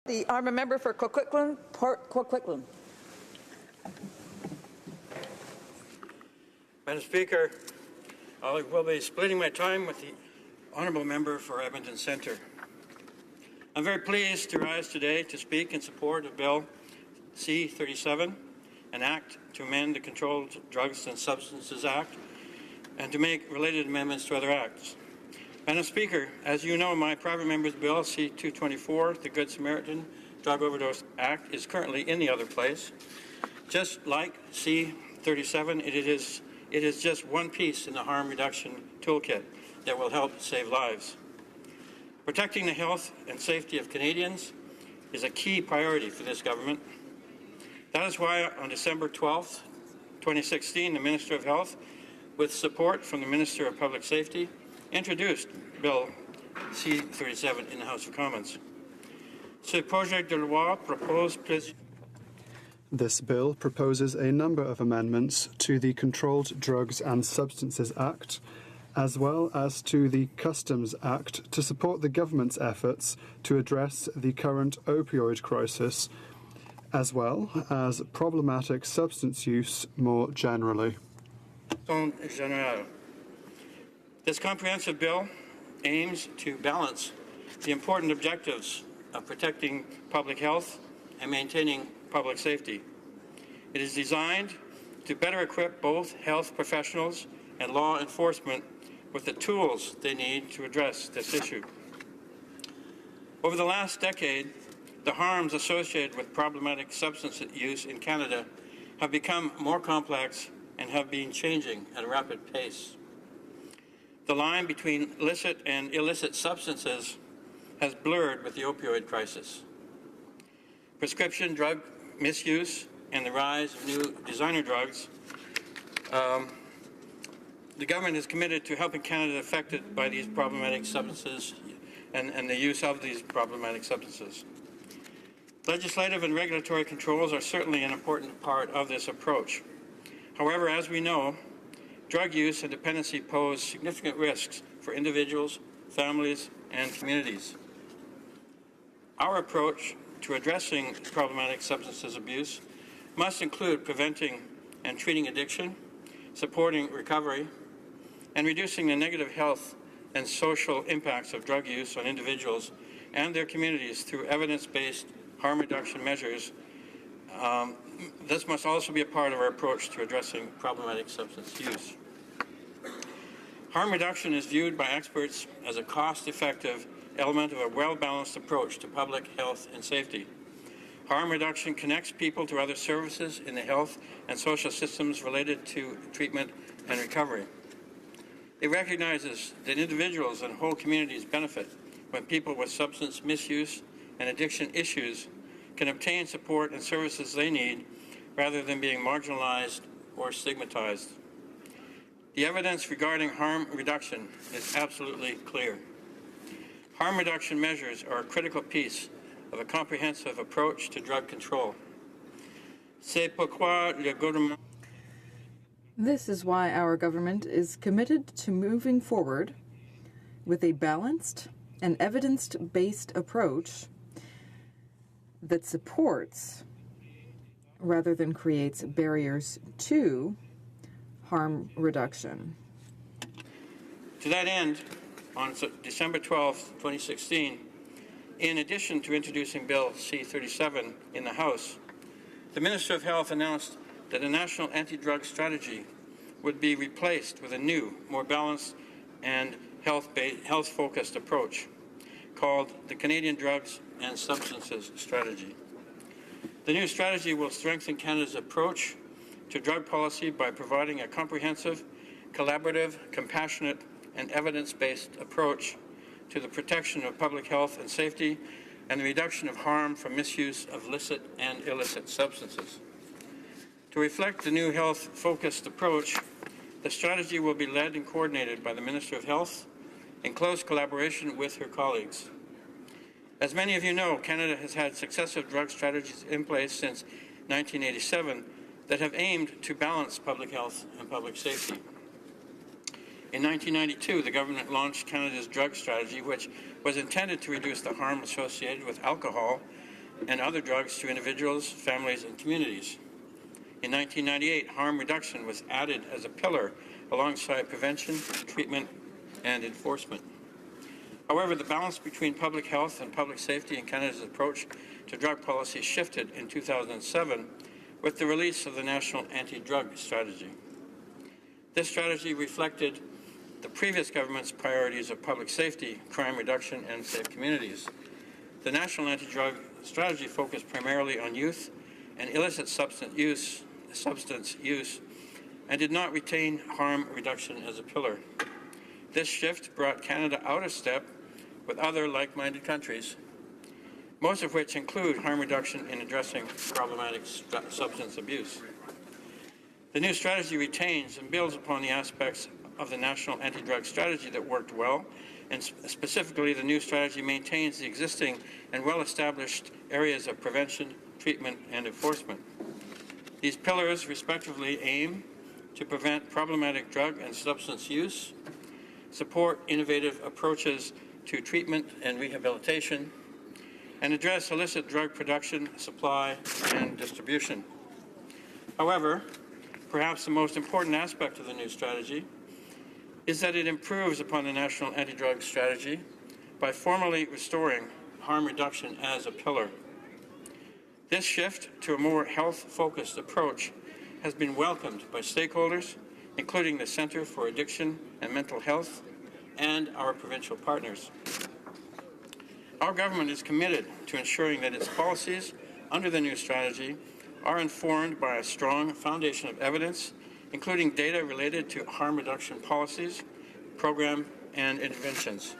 The honourable member for Coquitlam, Port Coquitlam. Madam Speaker, I will be splitting my time with the honourable member for Edmonton Centre. I'm very pleased to rise today to speak in support of Bill C-37, an act to amend the Controlled Drugs and Substances Act and to make related amendments to other acts. Madam Speaker, as you know, my private member's bill, C-224, the Good Samaritan Drug Overdose Act, is currently in the other place. Just like C-37, it is just one piece in the harm reduction toolkit that will help save lives. Protecting the health and safety of Canadians is a key priority for this government. That is why on December 12, 2016, the Minister of Health, with support from the Minister of Public Safety, introduced Bill C-37 in the House of Commons. Ce projet de loi propose This bill proposes a number of amendments to the Controlled Drugs and Substances Act, as well as to the Customs Act, to support the government's efforts to address the current opioid crisis, as well as problematic substance use more generally. This comprehensive bill aims to balance the important objectives of protecting public health and maintaining public safety. It is designed to better equip both health professionals and law enforcement with the tools they need to address this issue. Over the last decade, the harms associated with problematic substance use in Canada have become more complex and have been changing at a rapid pace. The line between licit and illicit substances has blurred with the opioid crisis. Prescription drug misuse and the rise of new designer drugs, the government is committed to helping Canada affected by these problematic substances and the use of these problematic substances. Legislative and regulatory controls are certainly an important part of this approach. However, as we know, drug use and dependency pose significant risks for individuals, families, and communities. Our approach to addressing problematic substances abuse must include preventing and treating addiction, supporting recovery, and reducing the negative health and social impacts of drug use on individuals and their communities through evidence-based harm reduction measures. This must also be a part of our approach to addressing problematic substance use. Harm reduction is viewed by experts as a cost-effective element of a well-balanced approach to public health and safety. Harm reduction connects people to other services in the health and social systems related to treatment and recovery. It recognizes that individuals and whole communities benefit when people with substance misuse and addiction issues can obtain support and services they need rather than being marginalized or stigmatized. The evidence regarding harm reduction is absolutely clear. Harm reduction measures are a critical piece of a comprehensive approach to drug control. C'est pourquoi le gouvernement. This is why our government is committed to moving forward with a balanced and evidence-based approach that supports rather than creates barriers to harm reduction. To that end, on December 12, 2016, in addition to introducing Bill C-37 in the House, the Minister of Health announced that a national anti-drug strategy would be replaced with a new, more balanced and health-focused approach called the Canadian Drugs and Substances Strategy. The new strategy will strengthen Canada's approach to drug policy by providing a comprehensive, collaborative, compassionate, and evidence-based approach to the protection of public health and safety and the reduction of harm from misuse of licit and illicit substances. To reflect the new health-focused approach, the strategy will be led and coordinated by the Minister of Health in close collaboration with her colleagues. As many of you know, Canada has had successive drug strategies in place since 1987 that have aimed to balance public health and public safety. In 1992, the government launched Canada's drug strategy, which was intended to reduce the harm associated with alcohol and other drugs to individuals, families, and communities. In 1998, harm reduction was added as a pillar alongside prevention, treatment, and enforcement. However, the balance between public health and public safety in Canada's approach to drug policy shifted in 2007 with the release of the National Anti-Drug Strategy. This strategy reflected the previous government's priorities of public safety, crime reduction, and safe communities. The National Anti-Drug Strategy focused primarily on youth and illicit substance use, and did not retain harm reduction as a pillar. This shift brought Canada out of step with other like-minded countries, most of which include harm reduction in addressing problematic substance abuse. The new strategy retains and builds upon the aspects of the National Anti-Drug Strategy that worked well, and specifically the new strategy maintains the existing and well-established areas of prevention, treatment, and enforcement. These pillars respectively aim to prevent problematic drug and substance use, support innovative approaches to treatment and rehabilitation, and address illicit drug production, supply, and distribution. However, perhaps the most important aspect of the new strategy is that it improves upon the National Anti-Drug Strategy by formally restoring harm reduction as a pillar. This shift to a more health-focused approach has been welcomed by stakeholders, including the Centre for Addiction and Mental Health and our provincial partners. Our government is committed to ensuring that its policies under the new strategy are informed by a strong foundation of evidence, including data related to harm reduction policies, program, and interventions.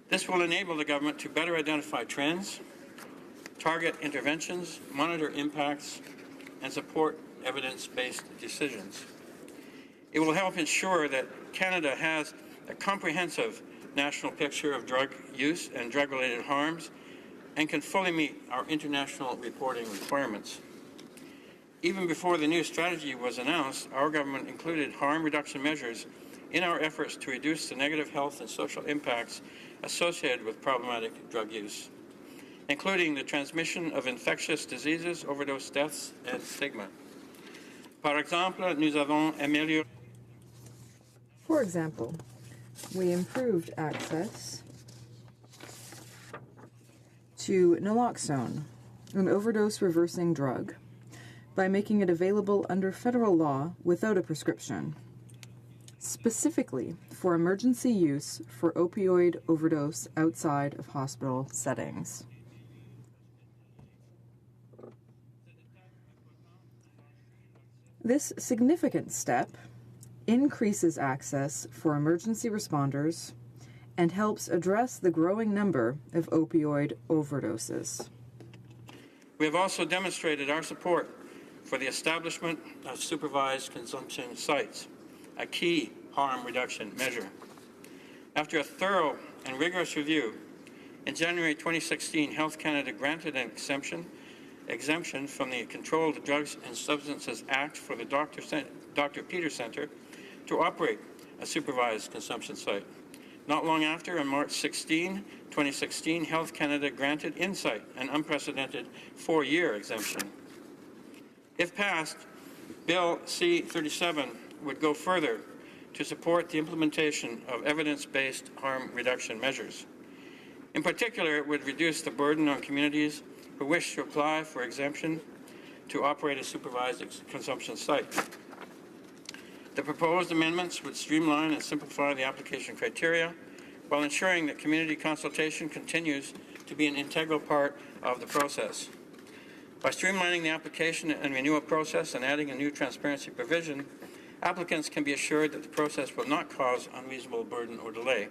This will enable the government to better identify trends, target interventions, monitor impacts, and support evidence-based decisions. It will help ensure that Canada has a comprehensive national picture of drug use and drug-related harms and can fully meet our international reporting requirements. Even before the new strategy was announced, our government included harm reduction measures in our efforts to reduce the negative health and social impacts associated with problematic drug use, including the transmission of infectious diseases, overdose deaths, and stigma. Par exemple, nous avons amélioré. For example, we improved access to naloxone, an overdose reversing drug, by making it available under federal law without a prescription, specifically for emergency use for opioid overdose outside of hospital settings. This significant step increases access for emergency responders and helps address the growing number of opioid overdoses. We have also demonstrated our support for the establishment of supervised consumption sites, a key harm reduction measure. After a thorough and rigorous review, in January 2016, Health Canada granted an exemption from the Controlled Drugs and Substances Act for the Dr. Peters Centre to operate a supervised consumption site. Not long after, on March 16, 2016, Health Canada granted Insight an unprecedented 4-year exemption. If passed, Bill C-37 would go further to support the implementation of evidence-based harm reduction measures. In particular, it would reduce the burden on communities who wish to apply for exemption to operate a supervised consumption site. The proposed amendments would streamline and simplify the application criteria while ensuring that community consultation continues to be an integral part of the process. By streamlining the application and renewal process and adding a new transparency provision, applicants can be assured that the process will not cause unreasonable burden or delay.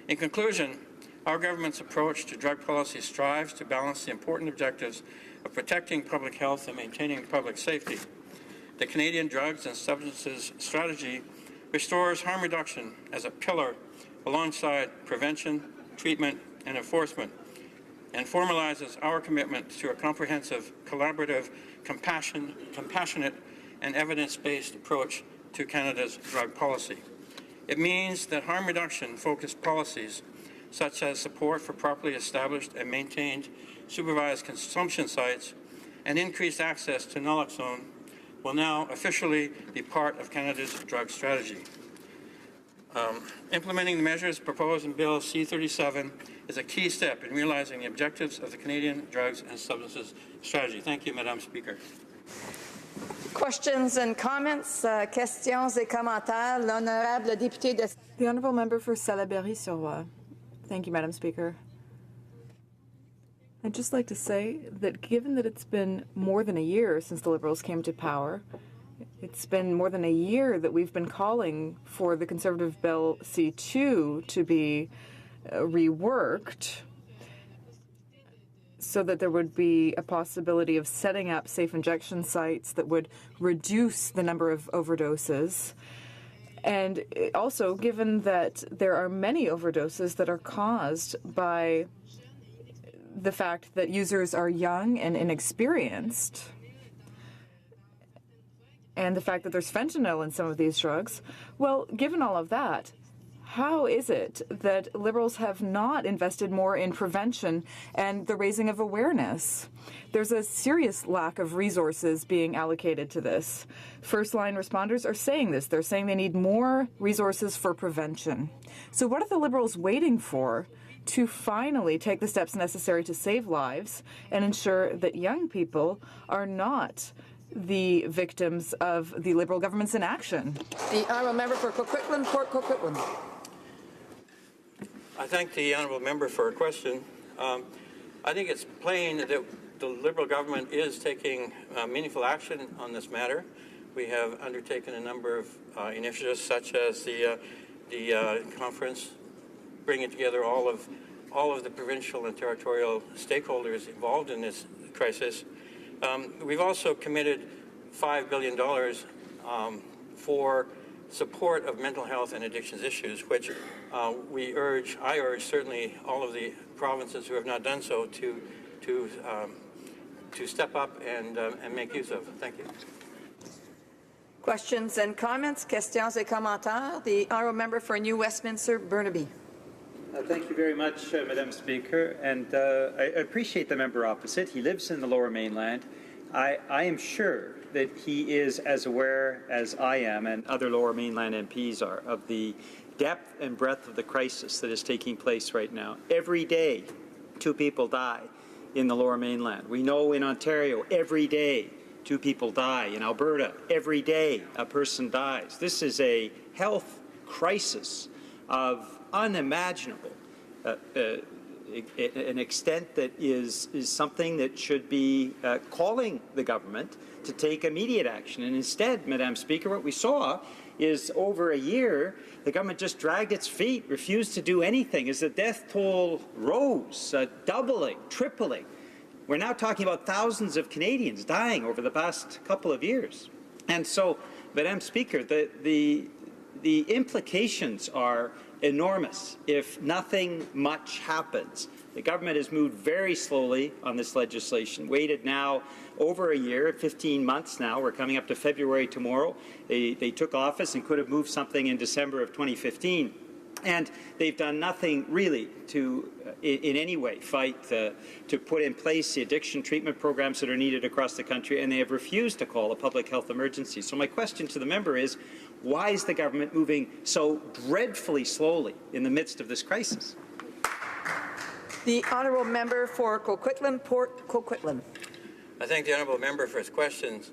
In conclusion, our government's approach to drug policy strives to balance the important objectives of protecting public health and maintaining public safety. The Canadian Drugs and Substances Strategy restores harm reduction as a pillar alongside prevention, treatment, and enforcement, and formalizes our commitment to a comprehensive, collaborative, compassionate, and evidence-based approach to Canada's drug policy. It means that harm reduction-focused policies such as support for properly established and maintained supervised consumption sites and increased access to naloxone, will now officially be part of Canada's drug strategy. Implementing the measures proposed in Bill C-37 is a key step in realizing the objectives of the Canadian Drugs and Substances Strategy. Thank you, Madam Speaker. Questions and comments, questions et commentaires. L'honorable député de... The Honourable Member for Salaberry-sur-Roi. Thank you, Madam Speaker. I'd just like to say that given that it's been more than a year since the Liberals came to power, it's been more than a year that we've been calling for the Conservative Bill C-2 to be reworked so that there would be a possibility of setting up safe injection sites that would reduce the number of overdoses. And also, given that there are many overdoses that are caused by the fact that users are young and inexperienced, and the fact that there's fentanyl in some of these drugs, well, given all of that, how is it that Liberals have not invested more in prevention and the raising of awareness? There's a serious lack of resources being allocated to this. First-line responders are saying this. They're saying they need more resources for prevention. So what are the Liberals waiting for to finally take the steps necessary to save lives and ensure that young people are not the victims of the Liberal government's inaction? The honourable member for Coquitlam, Port Coquitlam. I thank the honourable member for her question. I think it's plain that the Liberal government is taking meaningful action on this matter. We have undertaken a number of initiatives, such as the conference, bringing together all of the provincial and territorial stakeholders involved in this crisis. We've also committed $5 billion for support of mental health and addictions issues, which I urge certainly all of the provinces who have not done so to step up and make use of. Thank you. Questions and comments, questions et commentaires. The honourable member for New Westminster, Burnaby. Thank you very much, Madam Speaker, and I appreciate the member opposite. He lives in the Lower Mainland. I am sure that he is as aware as I am and other Lower Mainland MPs are of the depth and breadth of the crisis that is taking place right now. Every day, 2 people die in the Lower Mainland. We know in Ontario, every day, 2 people die. In Alberta, every day, a person dies. This is a health crisis of unimaginable an extent that is something that should be calling the government to take immediate action. And instead, Madam Speaker, what we saw is over a year, the government just dragged its feet, refused to do anything as the death toll rose, doubling, tripling. We're now talking about thousands of Canadians dying over the past couple of years. And so, Madam Speaker, the implications are enormous if nothing much happens. The government has moved very slowly on this legislation, waited now over a year, 15 months now. We're coming up to February tomorrow. They took office and could have moved something in December of 2015. And they've done nothing really to, in any way, fight to put in place the addiction treatment programs that are needed across the country, and they have refused to call a public health emergency. So my question to the member is, why is the government moving so dreadfully slowly in the midst of this crisis? The honourable member for Coquitlam, Port Coquitlam. I thank the honourable member for his questions.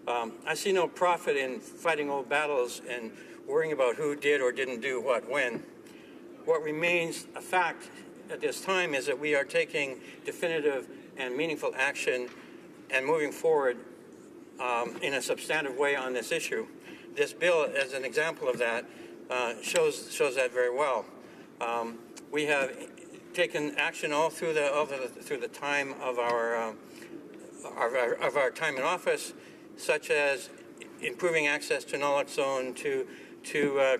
I see no profit in fighting old battles and worrying about who did or didn't do what when. What remains a fact at this time is that we are taking definitive and meaningful action and moving forward in a substantive way on this issue. This bill, as an example of that, shows that very well. We have taken action all through the time of our time in office, such as improving access to naloxone, to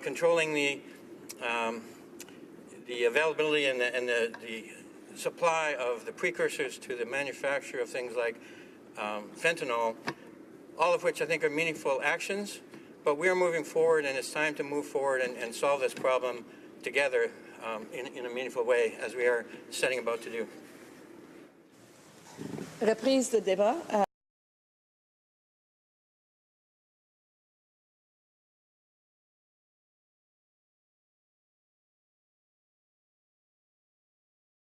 controlling the availability and the supply of the precursors to the manufacture of things like fentanyl, all of which I think are meaningful actions. But we are moving forward, and it's time to move forward and solve this problem together in a meaningful way, as we are setting about to do. Reprise de débat.